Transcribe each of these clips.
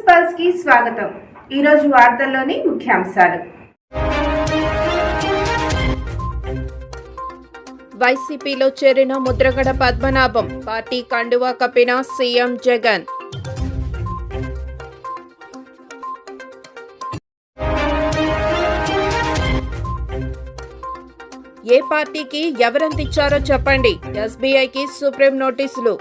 Pulse కి స్వాగతం. ఈరోజు వార్తల్లోని ముఖ్యాంశాలు. వైసీపీలో చేరిన ముద్రగడ పద్మనాభం, పార్టీ కండువా కప్పిన సీఎం జగన్. ఏ పార్టీకి ఎవరెంతిచ్చారో చెప్పండి, ఎస్బీఐకి సుప్రీం నోటీసులు.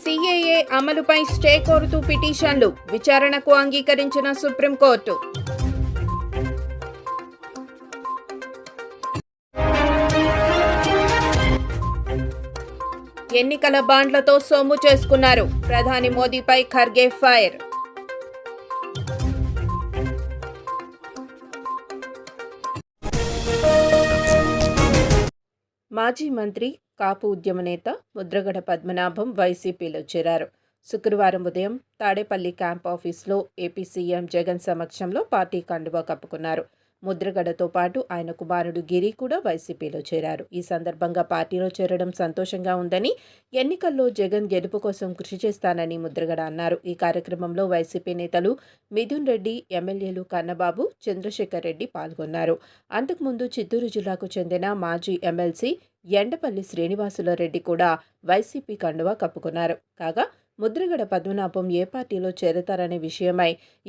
సిఏఏ అమలుపై స్టే కోరుతూ పిటిషన్లు, విచారణకు అంగీకరించిన సుప్రీంకోర్టు. ఎన్నికల బాండ్లతో సొమ్ము చేసుకున్నారు, ప్రధాని మోదీపై ఖర్గే ఫైర్. మాజీ మంత్రి, కాపు ఉద్యమ నేత ముద్రగడ పద్మనాభం వైసీపీలో చేరారు. శుక్రవారం ఉదయం తాడేపల్లి క్యాంప్ ఆఫీసులో ఏపీ సీఎం జగన్ సమక్షంలో పార్టీ కండువా కప్పుకున్నారు. ముద్రగడతో పాటు ఆయన కుమారుడు గిరి కూడా వైసీపీలో చేరారు. ఈ సందర్భంగా పార్టీలో చేరడం సంతోషంగా ఉందని, ఎన్నికల్లో జగన్ గెలుపు కోసం కృషి చేస్తానని ముద్రగడ అన్నారు. ఈ కార్యక్రమంలో వైసీపీ నేతలు మిథున్ రెడ్డి, ఎమ్మెల్యేలు కన్నబాబు, చంద్రశేఖర్ రెడ్డి పాల్గొన్నారు. అంతకుముందు చిత్తూరు జిల్లాకు చెందిన మాజీ ఎమ్మెల్సీ ఎండపల్లి శ్రీనివాసులరెడ్డి కూడా వైసీపీ కండువా కప్పుకున్నారు. కాగా ముద్రగడ పద్మనాభం ఏ పార్టీలో చేరతారనే విషయమై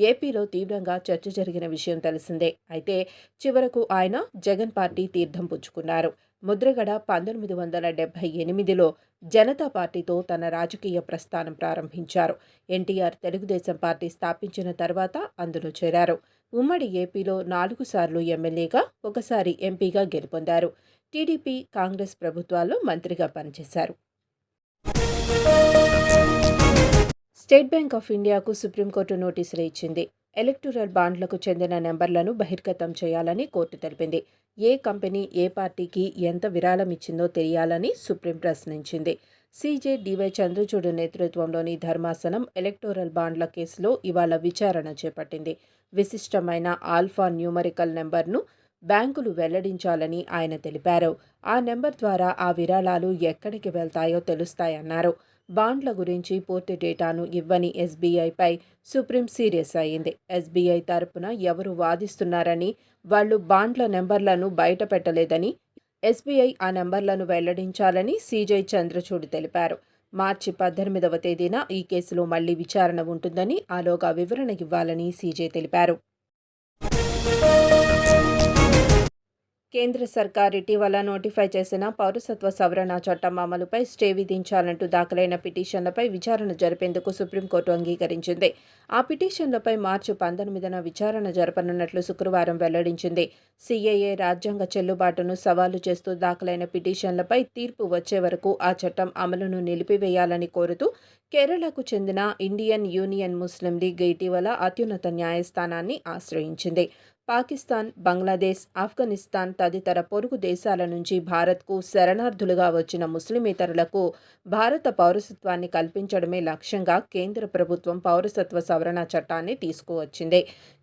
ఏపీలో తీవ్రంగా చర్చ జరిగిన విషయం తెలిసిందే. అయితే చివరకు ఆయన జగన్ పార్టీ తీర్థం పుచ్చుకున్నారు. ముద్రగడ 1978లో జనతా పార్టీతో తన రాజకీయ ప్రస్థానం ప్రారంభించారు. ఎన్టీఆర్ తెలుగుదేశం పార్టీ స్థాపించిన తర్వాత అందులో చేరారు. ఉమ్మడి ఏపీలో 4 సార్లు ఎమ్మెల్యేగా, ఒకసారి ఎంపీగా గెలుపొందారు. టీడీపీ, కాంగ్రెస్ ప్రభుత్వాల్లో మంత్రిగా పనిచేశారు. స్టేట్ బ్యాంక్ ఆఫ్ ఇండియాకు సుప్రీంకోర్టు నోటీసులు ఇచ్చింది. ఎలక్టోరల్ బాండ్లకు చెందిన నెంబర్లను బహిర్గతం చేయాలని కోర్టు తెలిపింది. ఏ కంపెనీ ఏ పార్టీకి ఎంత విరాళం ఇచ్చిందో తెలియాలని సుప్రీం ప్రశ్నించింది. సీజే డివై చంద్రచూడ్ నేతృత్వంలోని ధర్మాసనం ఎలక్టోరల్ బాండ్ల కేసులో ఇవాళ విచారణ చేపట్టింది. విశిష్టమైన ఆల్ఫా న్యూమరికల్ నెంబర్ను బ్యాంకులు వెల్లడించాలని ఆయన తెలిపారు. ఆ నెంబర్ ద్వారా ఆ విరాళాలు ఎక్కడికి వెళ్తాయో తెలుస్తాయన్నారు. బాండ్ల గురించి పూర్తి డేటాను ఇవ్వని ఎస్బీఐపై సుప్రీం సీరియస్ అయింది. ఎస్బీఐ తరపున ఎవరు వాదిస్తున్నారని, వాళ్లు బాండ్ల నెంబర్లను బయట పెట్టలేదని, ఎస్బీఐ ఆ నెంబర్లను వెల్లడించాలని సీజే చంద్రచూడ్ తెలిపారు. మార్చి 18వ తేదీన ఈ కేసులో మళ్లీ విచారణ ఉంటుందని, ఆలోగా వివరణ ఇవ్వాలని సీజే తెలిపారు. కేంద్ర సర్కార్ ఇటీవల నోటిఫై చేసిన పౌరసత్వ సవరణ చట్టం అమలుపై స్టే విధించాలంటూ దాఖలైన పిటిషన్లపై విచారణ జరిపేందుకు సుప్రీంకోర్టు అంగీకరించింది. ఆ పిటిషన్లపై మార్చి 19న విచారణ జరపనున్నట్లు శుక్రవారం వెల్లడించింది. సీఏఏ రాజ్యాంగ చెల్లుబాటును సవాలు చేస్తూ దాఖలైన పిటిషన్లపై తీర్పు వచ్చే వరకు ఆ చట్టం అమలును నిలిపివేయాలని కోరుతూ కేరళకు చెందిన ఇండియన్ యూనియన్ ముస్లిం లీగ్ ఇటీవల అత్యున్నత న్యాయస్థానాన్ని ఆశ్రయించింది. పాకిస్తాన్, బంగ్లాదేశ్, ఆఫ్ఘనిస్తాన్ తదితర పొరుగు దేశాల నుంచి భారత్కు శరణార్థులుగా వచ్చిన ముస్లిమేతరులకు భారత పౌరసత్వాన్ని కల్పించడమే లక్ష్యంగా కేంద్ర ప్రభుత్వం పౌరసత్వ సవరణ చట్టాన్ని తీసుకువచ్చింది.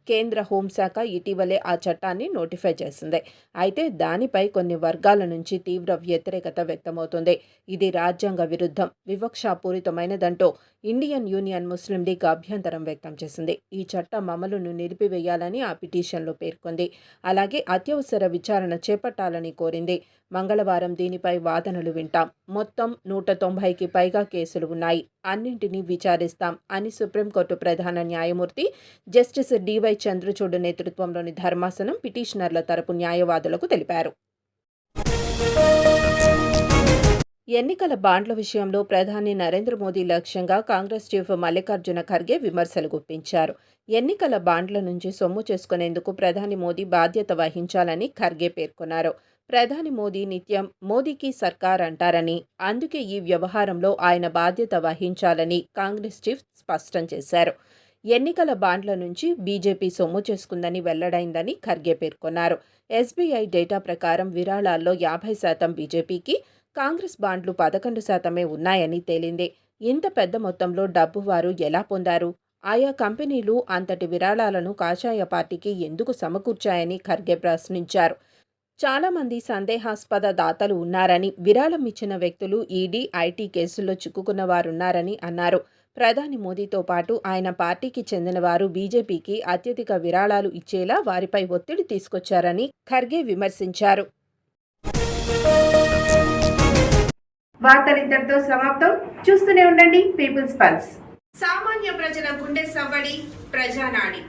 కేంద్ర హోంశాఖ ఇటీవలే ఆ చట్టాన్ని నోటిఫై చేసింది. అయితే దానిపై కొన్ని వర్గాల నుంచి తీవ్ర వ్యతిరేకత వ్యక్తమవుతుంది. ఇది రాజ్యాంగ విరుద్ధం, వివక్షాపూరితమైనదంటూ ఇండియన్ యూనియన్ ముస్లిం లీగ్ అభ్యంతరం వ్యక్తం చేసింది. ఈ చట్టం అమలును నిలిపివేయాలని ఆ పిటిషన్లో పేర్కొంది. అలాగే అత్యవసర విచారణ చేపట్టాలని కోరింది. మంగళవారం దీనిపై వాదనలు వింటాం. మొత్తం 190కి పైగా కేసులు ఉన్నాయి. అన్నింటినీ విచారిస్తాం అని సుప్రీంకోర్టు ప్రధాన న్యాయమూర్తి జస్టిస్ డివై చంద్రచూడ్ నేతృత్వంలోని ధర్మాసనం పిటిషనర్ల తరపు న్యాయవాదులకు తెలిపారు. ఎన్నికల బాండ్ల విషయంలో ప్రధాని నరేంద్ర మోదీ లక్ష్యంగా కాంగ్రెస్ చీఫ్ మల్లికార్జున ఖర్గే విమర్శలు గుప్పించారు. ఎన్నికల బాండ్ల నుంచి సొమ్ము చేసుకునేందుకు ప్రధాని మోదీ బాధ్యత వహించాలని ఖర్గే పేర్కొన్నారు. ప్రధాని మోదీ నిత్యం మోదీకి సర్కార్ అంటారని, అందుకే ఈ వ్యవహారంలో ఆయన బాధ్యత వహించాలని కాంగ్రెస్ చీఫ్ స్పష్టం చేశారు. ఎన్నికల బాండ్ల నుంచి బీజేపీ సొమ్ము చేసుకుందని వెల్లడైందని ఖర్గే పేర్కొన్నారు. ఎస్బీఐ డేటా ప్రకారం విరాళాల్లో 50% బీజేపీకి, కాంగ్రెస్ బాండ్లు 11% ఉన్నాయని తేలింది. ఇంత పెద్ద మొత్తంలో డబ్బు వారు ఎలా పొందారు? ఆయా కంపెనీలు అంతటి విరాళాలను కాషాయ పార్టీకి ఎందుకు సమకూర్చాయని ఖర్గే ప్రశ్నించారు. చాలా మంది సందేహాస్పద దాతలు ఉన్నారని, విరాళం ఇచ్చిన వ్యక్తులు ఈడీ, ఐటీ కేసుల్లో చిక్కుకున్న వారున్నారని అన్నారు. ప్రధాని మోదీతో పాటు ఆయన పార్టీకి చెందిన వారు బీజేపీకి అత్యధిక విరాళాలు ఇచ్చేలా వారిపై ఒత్తిడి తీసుకొచ్చారని ఖర్గే విమర్శించారు. వార్తలు ఇంతటితో సమాప్తం. చూస్తూనే ఉండండి పీపుల్స్ పల్స్. సామాన్య ప్రజల గుండె సవ్వడి, ప్రజానాడి.